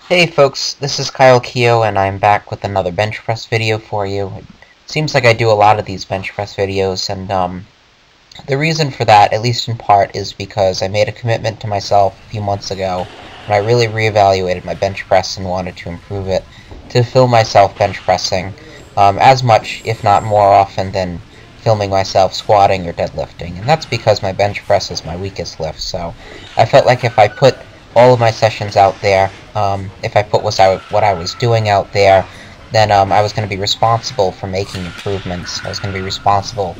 Hey folks, this is Keough and I'm back with another bench press video for you. It seems like I do a lot of these bench press videos, and the reason for that, at least in part, is because I made a commitment to myself a few months ago when I really reevaluated my bench press and wanted to improve it, to film myself bench pressing as much, if not more often, than filming myself squatting or deadlifting. And that's because my bench press is my weakest lift, so I felt like if I put all of my sessions out there, if I put what I was doing out there, then I was going to be responsible for making improvements. I was going to be responsible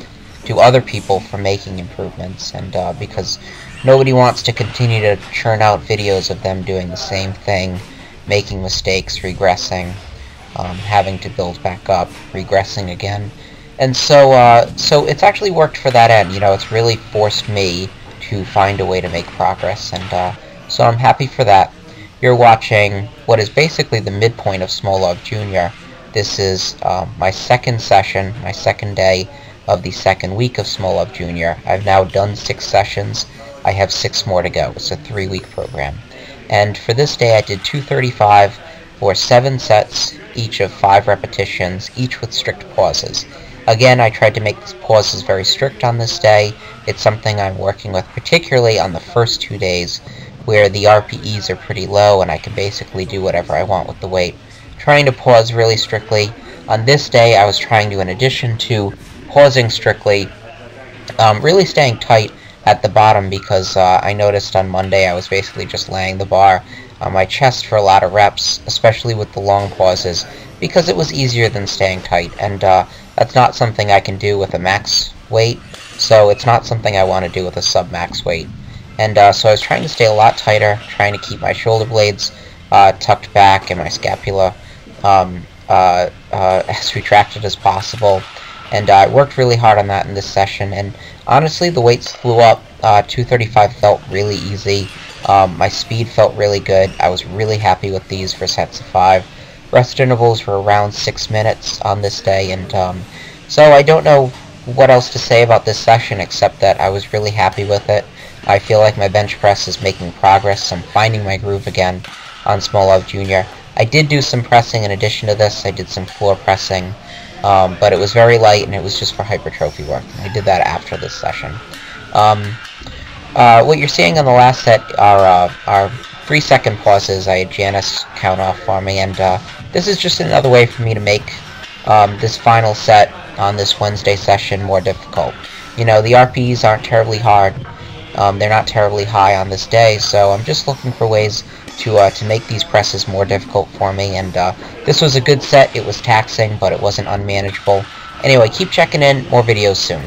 to other people for making improvements, and because nobody wants to continue to churn out videos of them doing the same thing, making mistakes, regressing, having to build back up, regressing again. And so it's actually worked for that end. You know, it's really forced me to find a way to make progress, and so I'm happy for that. You're watching what is basically the midpoint of Smolov Jr. This is my second session, my second day of the second week of Smolov Jr. I've now done 6 sessions. I have 6 more to go. It's a 3-week program. And for this day I did 235 for 7 sets, each of 5 repetitions, each with strict pauses. Again, I tried to make these pauses very strict on this day. It's something I'm working with, particularly on the first 2 days, where the RPEs are pretty low and I can basically do whatever I want with the weight. Trying to pause really strictly. On this day, I was trying to, in addition to pausing strictly, really staying tight at the bottom, because I noticed on Monday I was basically just laying the bar on my chest for a lot of reps, especially with the long pauses, because it was easier than staying tight, and that's not something I can do with a max weight, so it's not something I want to do with a sub-max weight. And so I was trying to stay a lot tighter, trying to keep my shoulder blades tucked back and my scapula as retracted as possible. And I worked really hard on that in this session, and honestly the weights flew up. 235 felt really easy. My speed felt really good. I was really happy with these for sets of 5. Rest intervals were around 6 minutes on this day, and so I don't know what else to say about this session except that I was really happy with it. I feel like my bench press is making progress. I'm finding my groove again on Smolov Jr. I did do some pressing in addition to this. I did some floor pressing, but it was very light and it was just for hypertrophy work. I did that after this session. What you're seeing on the last set are 3-second pauses. I had Janice count off for me, and this is just another way for me to make this final set on this Wednesday session more difficult. You know, the RPs aren't terribly hard. They're not terribly high on this day, so I'm just looking for ways to make these presses more difficult for me, and this was a good set. It was taxing, but it wasn't unmanageable. Anyway, keep checking in. More videos soon.